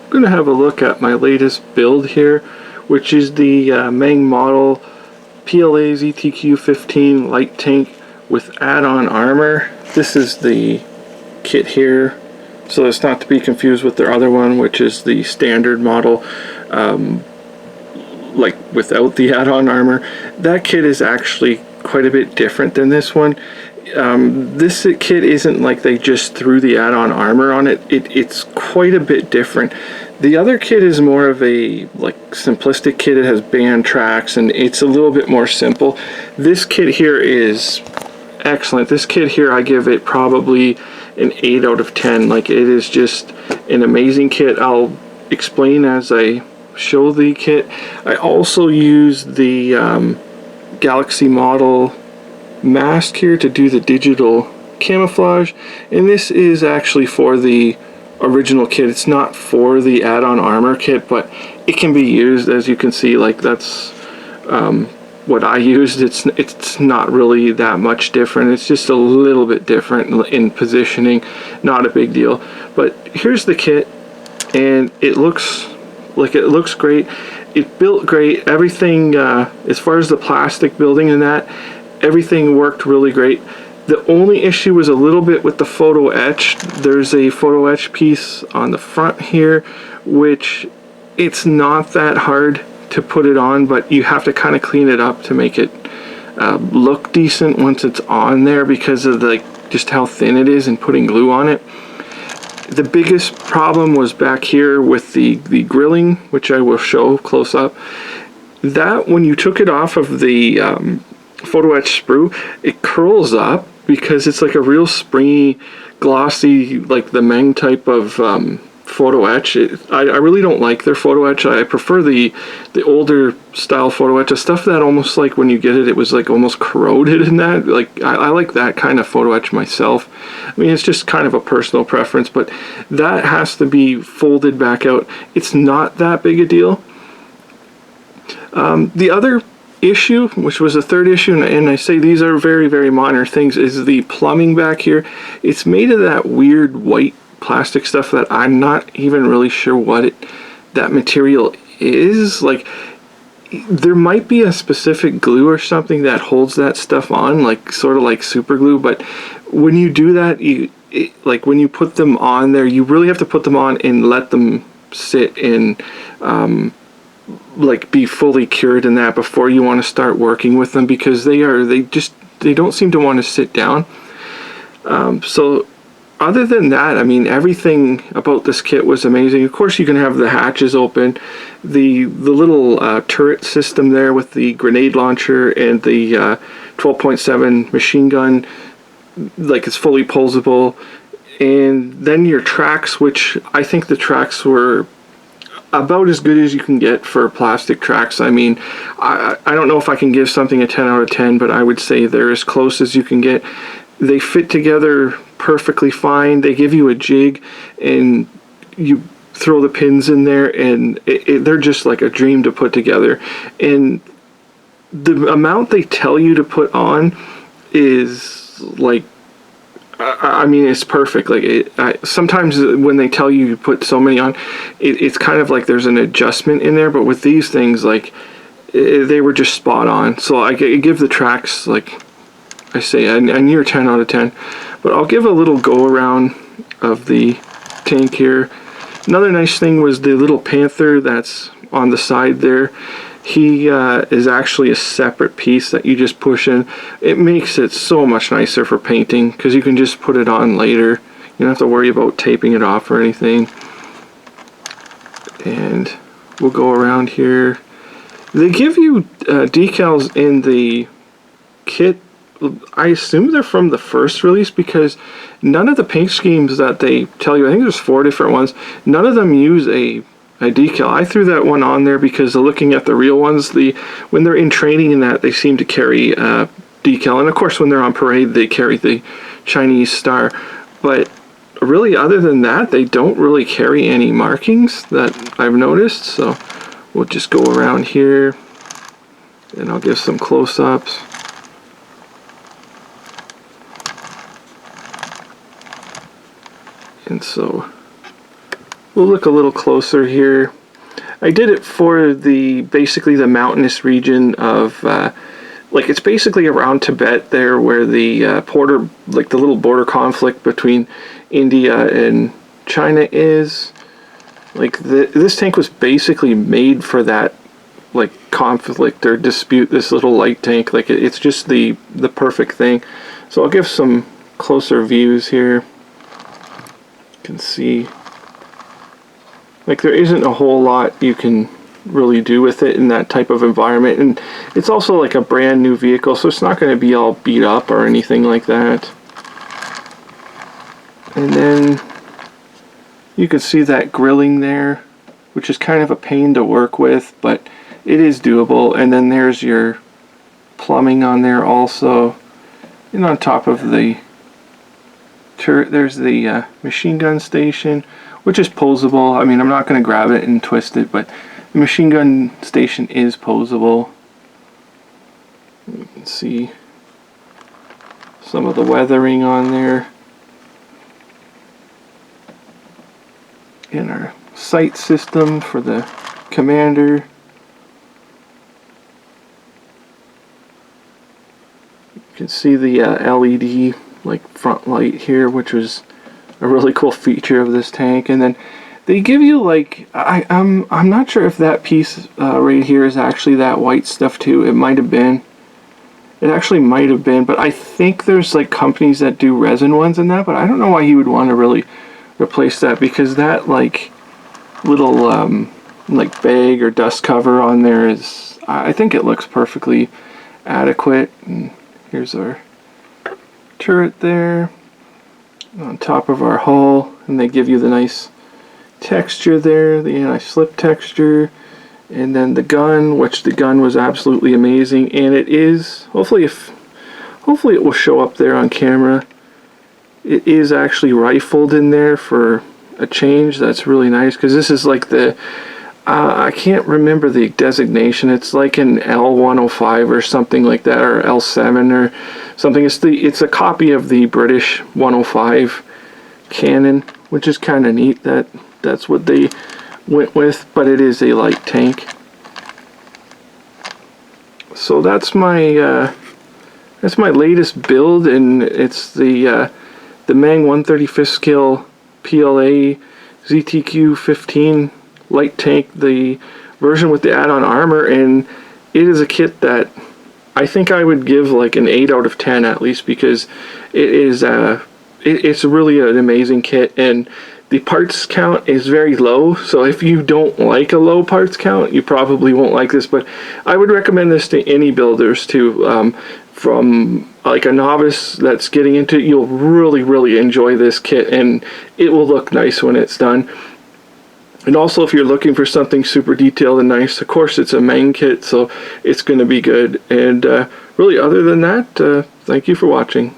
I'm going to have a look at my latest build here, which is the Meng model PLA ZTQ15 light tank with add-on armor. This is the kit here, so it's not to be confused with their other one, which is the standard model, like without the add-on armor. That kit is actually quite a bit different than this one. This kit isn't like they just threw the add-on armor on it. It's quite a bit different. The other kit is more of a like simplistic kit. It has band tracks and it's a little bit more simple. This kit here is excellent. This kit here, I give it probably an 8 out of 10. Like, it is just an amazing kit. I'll explain as I show the kit. I also use the Galaxy model mask here to do the digital camouflage, and this is actually for the original kit. It's not for the add-on armor kit, but it can be used. As you can see, like, that's what I used. It's not really that much different. It's just a little bit different in positioning. Not a big deal. But here's the kit, and it looks great. It built great. Everything as far as the plastic building and that, everything worked really great. The only issue was a little bit with the photo etch. There's a photo etch piece on the front here, which it's not that hard to put it on, but you have to kind of clean it up to make it look decent once it's on there, because of just how thin it is and putting glue on it. The biggest problem was back here with the grilling, which I will show close up. That when you took it off of the photo etch sprue, it curls up because it's like a real springy, glossy, like the Meng type of photo etch. I really don't like their photo etch. I prefer the older style photo etch, the stuff that almost like when you get it, it was like almost corroded in that. Like, I like that kind of photo etch myself. I mean, it's just kind of a personal preference, but that has to be folded back out. It's not that big a deal. The other issue, which was the third issue, and I say these are very, very minor things, is the plumbing back here. It's made of that weird white plastic stuff that I'm not even really sure what that material is. Like, there might be a specific glue or something that holds that stuff on, like sort of like super glue, but when you do that, like when you put them on there, you really have to put them on and let them sit and like be fully cured in that before you want to start working with them, because they don't seem to want to sit down. So other than that, I mean, everything about this kit was amazing. Of course, you can have the hatches open, the little turret system there with the grenade launcher and the 12.7 machine gun, like, it's fully posable. And then your tracks, which I think the tracks were about as good as you can get for plastic tracks. I mean, I don't know if I can give something a 10 out of 10, but I would say they're as close as you can get. They fit together perfectly fine. They give you a jig and you throw the pins in there, and they're just like a dream to put together. And the amount they tell you to put on is like, I mean, it's perfect. Like, sometimes when they tell you to put so many on, it's kind of like there's an adjustment in there. But with these things, like, they were just spot on. So I give the tracks, like I say, a near 10 out of 10. But I'll give a little go around of the tank here. Another nice thing was the little panther that's on the side there. He is actually a separate piece that you just push in. It makes it so much nicer for painting because you can just put it on later. You don't have to worry about taping it off or anything. And we'll go around here. They give you decals in the kit. I assume they're from the first release, because none of the paint schemes that they tell you, I think there's 4 different ones, none of them use a decal. I threw that one on there because looking at the real ones, when they're in training and that, they seem to carry decal, and of course when they're on parade they carry the Chinese star. But really, other than that, they don't really carry any markings that I've noticed. So we'll just go around here and I'll give some close-ups. And so we'll look a little closer here. I did it for basically the mountainous region of like it's basically around Tibet there, where the like the little border conflict between India and China is. Like this tank was basically made for that like conflict or dispute. This little light tank, like it's just the perfect thing. So I'll give some closer views here. You can see like there isn't a whole lot you can really do with it in that type of environment, and it's also like a brand new vehicle, so it's not going to be all beat up or anything like that. And then you can see that grilling there, which is kind of a pain to work with, but it is doable. And then there's your plumbing on there also, and on top of the turret there's the machine gun station, which is posable. I mean, I'm not going to grab it and twist it, but the machine gun station is posable. You can see some of the weathering on there. And our sight system for the commander. You can see the LED like front light here, which was a really cool feature of this tank. And then they give you like I'm not sure if that piece right here is actually that white stuff too. It might have been. It actually might have been, but I think there's like companies that do resin ones in that, but I don't know why you would want to really replace that, because that like little like bag or dust cover on there is, I think it looks perfectly adequate. And here's our turret there on top of our hull, and they give you the nice texture there, the anti-slip texture. And then the gun, which the gun was absolutely amazing, and it is, hopefully it will show up there on camera. It is actually rifled in there for a change. That's really nice, because this is like the I can't remember the designation. It's like an L105 or something like that, or L7 or something. It's a copy of the British 105 cannon, which is kind of neat that that's what they went with, but it is a light tank. So that's my latest build, and it's the Meng 135th scale PLA ZTQ15 light tank, the version with the add-on armor, and it is a kit that I think I would give like an 8 out of 10 at least, because it is it's really an amazing kit, and the parts count is very low, so if you don't like a low parts count, you probably won't like this. But I would recommend this to any builders too. From like a novice that's getting into it, you'll really enjoy this kit, and it will look nice when it's done. And also, if you're looking for something super detailed and nice, of course it's a Meng kit, so it's going to be good. And really, other than that, thank you for watching.